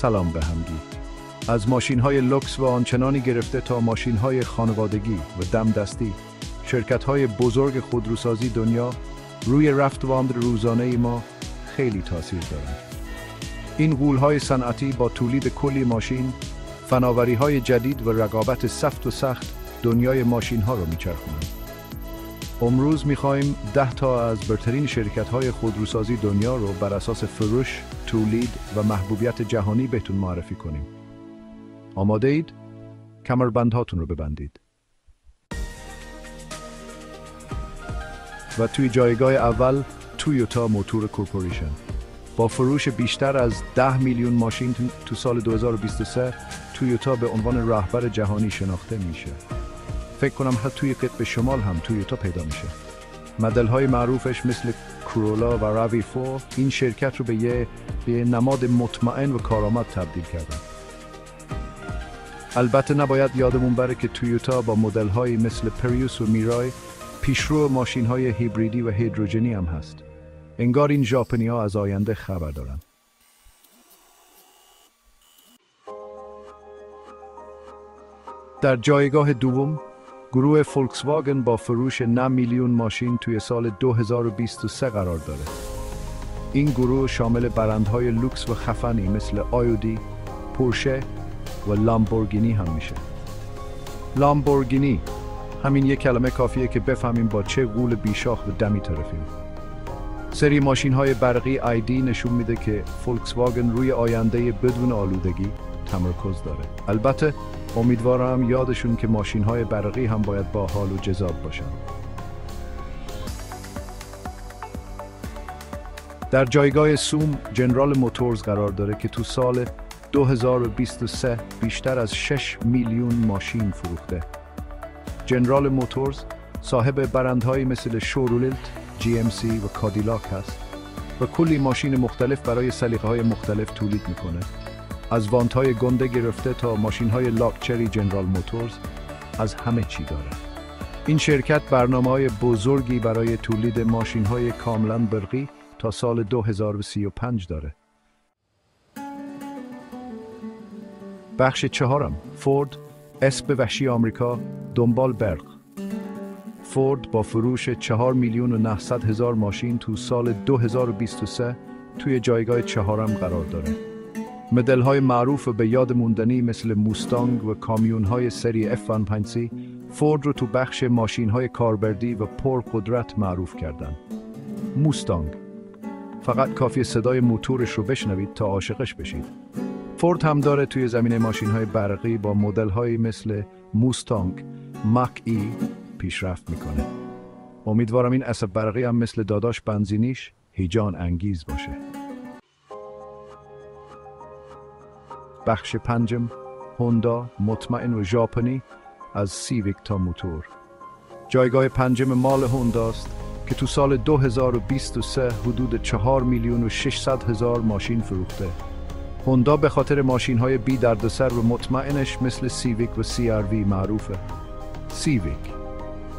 سلام به همگی. از ماشین‌های لوکس و آنچنانی گرفته تا ماشین‌های خانوادگی و دمدستی، شرکت‌های بزرگ خودروسازی دنیا روی رفت و آمد روزانه ما خیلی تاثیر دارند. این غول‌های صنعتی با تولید کلی ماشین، فناوری‌های جدید و رقابت سفت و سخت دنیای ماشین‌ها رو می‌چرخونند. امروز می‌خوایم 10 تا از برترین شرکت‌های خودروسازی دنیا رو بر اساس فروش، تولید و محبوبیت جهانی بهتون معرفی کنیم. آماده اید؟ کمربندهاتون رو ببندید. و توی جایگاه اول تویوتا موتور کورپوریشن. با فروش بیشتر از 10 میلیون ماشین تو سال 2023 تویوتا به عنوان رهبر جهانی شناخته میشه. فکر کنم حتی توی قطب شمال هم تویوتا پیدا میشه. مدل‌های معروفش مثل کورولا و راوی 4 این شرکت رو به یه نماد مطمئن و کارآمد تبدیل کردن. البته نباید یادمون بره که تویوتا با مدل‌هایی مثل پریوس و میرای پیشرو ماشین‌های هیبریدی و هیدروژنی هم هست. انگار این ژاپنی‌ها از آینده خبر دارن. در جایگاه دوم گروه فولکس واگن با فروش 9 میلیون ماشین توی سال 2023 قرار داره. این گروه شامل برندهای لوکس و خفنی مثل آیودی، پورشه و لامبورگینی هم میشه. لامبورگینی همین یک کلمه کافیه که بفهمیم با چه غول بیشاخ و دمی طرفیم. سری ماشین‌های برقی آیدی نشون میده که فولکس واگن روی آینده بدون آلودگی تمرکز داره. البته امیدوارم یادشون که ماشین‌های برقی هم باید باحال و جذاب باشن. در جایگاه سوم جنرال موتورز قرار داره که تو سال 2023 بیشتر از 6 میلیون ماشین فروخته. جنرال موتورز صاحب برندهایی مثل شورولت، GMC و کادیلاک هست و کلی ماشین مختلف برای سلیقه‌های مختلف تولید میکنه. از وانت‌های گنده گرفته تا ماشین‌های لاکچری جنرال موتورز از همه چی داره. این شرکت برنامه‌های بزرگی برای تولید ماشین‌های کاملاً برقی تا سال 2035 داره. بخش چهارم فورد، اسب وحشی آمریکا، دنبال برق. فورد با فروش 4,900,000 ماشین تو سال 2023 توی جایگاه چهارم قرار داره. مدل‌های معروف و به یاد موندنی مثل موستانگ و کامیون‌های سری F-150 فورد رو تو بخش ماشین‌های کاربردی و پرقدرت معروف کردن. موستانگ فقط کافی صدای موتورش رو بشنوید تا عاشقش بشید. فورد هم داره توی زمینه ماشین‌های برقی با مدل‌هایی مثل موستانگ ماک ای پیشرفت میکنه. امیدوارم این اسب برقی هم مثل داداش بنزینیش هیجان انگیز باشه. بخش پنجم هوندا، مطمئن و ژاپنی از سیویک تا موتور. جایگاه پنجم مال هونداست که تو سال 2023 حدود 4,600,000 ماشین فروخته. هوندا به خاطر ماشین‌های بی دردسر و مطمئنش مثل سیویک و CR-V معروفه. سیویک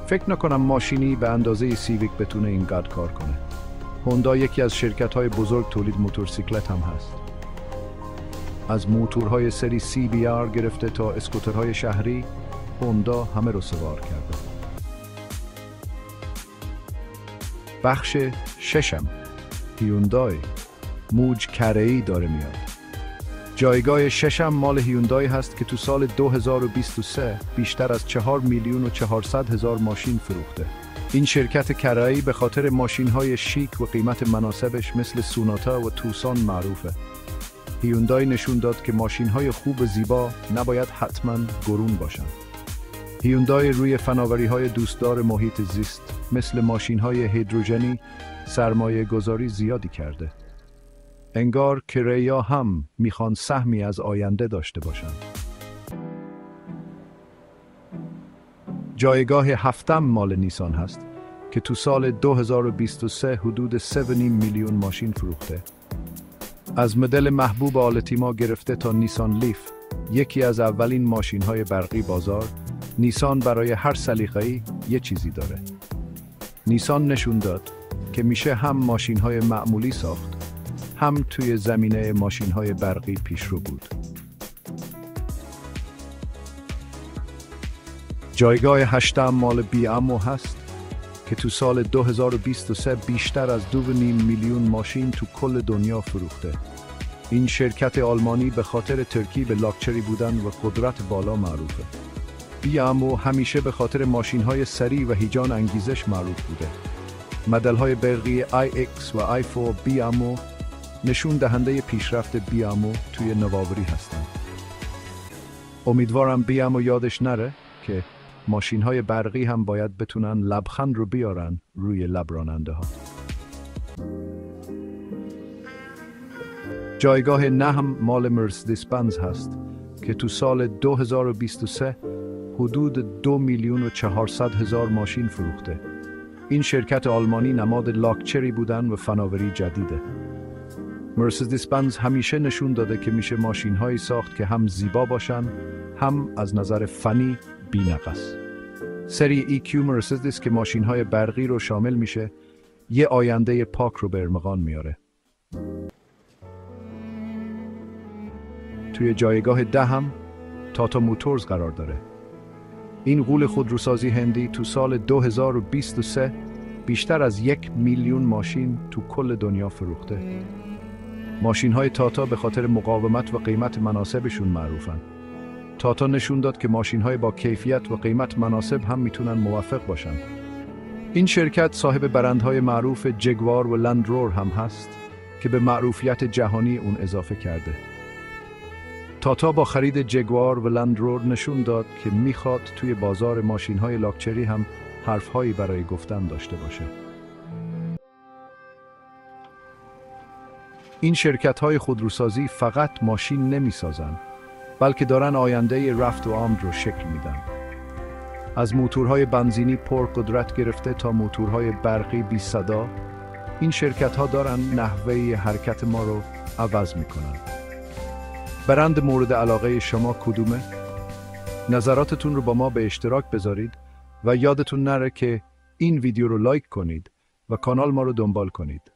فکر نکنم ماشینی به اندازه سیویک بتونه اینقدر کار کنه. هوندا یکی از شرکت‌های بزرگ تولید موتورسیکلت هم هست. از موتورهای سری CBR گرفته تا اسکوترهای شهری، هوندا همه رو سوار کرده. بخش ششم هیوندای، موج کره‌ای داره میاد. جایگاه ششم مال هیوندای هست که تو سال 2023 بیشتر از 4,400,000 ماشین فروخته. این شرکت کره‌ای به خاطر ماشین‌های شیک و قیمت مناسبش مثل سوناتا و توسان معروفه. هیوندای نشون داد که ماشین‌های خوب و زیبا نباید حتماً گرون باشن. هیوندای روی فناوری‌های دوستدار محیط زیست مثل ماشین‌های هیدروژنی سرمایه گذاری زیادی کرده. انگار کره‌ها هم میخوان سهمی از آینده داشته باشن. جایگاه هفتم مال نیسان هست که تو سال 2023 حدود 7.5 میلیون ماشین فروخته. از مدل محبوب آلتیما گرفته تا نیسان لیف، یکی از اولین ماشین‌های برقی بازار، نیسان برای هر سلیقه‌ای یه چیزی داره. نیسان نشون داد که میشه هم ماشین‌های معمولی ساخت، هم توی زمینه ماشین‌های برقی پیشرو بود. جایگاه هشتم مال بیامو هست که تو سال 2023 بیشتر از 2.5 میلیون ماشین تو کل دنیا فروخته. این شرکت آلمانی به خاطر ترکیب لاکچری بودن و قدرت بالا معروفه. بیامو همیشه به خاطر ماشین‌های سریع و هیجان انگیزش معروف بوده. مدل‌های برقی iX و i4 بیامو نشون دهنده پیشرفت بیامو توی نوآوری هستند. امیدوارم بیامو یادش نره که ماشین‌های برقی هم باید بتونن لبخند رو بیارن روی لب راننده ها. جایگاه نهم مال مرسدس بنز هست که تو سال 2023 حدود 2,400,000 ماشین فروخته. این شرکت آلمانی نماد لاکچری بودن و فناوری جدیده. مرسدس بنز همیشه نشون داده که میشه ماشین‌هایی ساخت که هم زیبا باشن، هم از نظر فنی بی‌نقص. سری EQ مرسدس که ماشین‌های برقی رو شامل میشه، یه آینده پاک رو به ارمغان میاره. توی جایگاه دهم تاتا موتورز قرار داره. این غول خودروسازی هندی تو سال 2023 بیشتر از 1 میلیون ماشین تو کل دنیا فروخته. ماشین‌های تاتا به خاطر مقاومت و قیمت مناسبشون معروفن. تاتا نشون داد که ماشین‌های با کیفیت و قیمت مناسب هم میتونن موفق باشن. این شرکت صاحب برندهای معروف جگوار و لندرور هم هست که به معروفیت جهانی اون اضافه کرده. تاتا با خرید جگوار و لندرور نشون داد که میخواد توی بازار ماشین‌های لاکچری هم حرف‌هایی برای گفتن داشته باشه. این شرکت‌های خودروسازی فقط ماشین نمی‌سازن، بلکه دارن آینده رفت و آمد رو شکل میدن. از موتورهای بنزینی پرقدرت گرفته تا موتورهای برقی بی صدا، این شرکت‌ها دارن نحوه حرکت ما رو عوض میکنن. برند مورد علاقه شما کدومه؟ نظراتتون رو با ما به اشتراک بذارید و یادتون نره که این ویدیو رو لایک کنید و کانال ما رو دنبال کنید.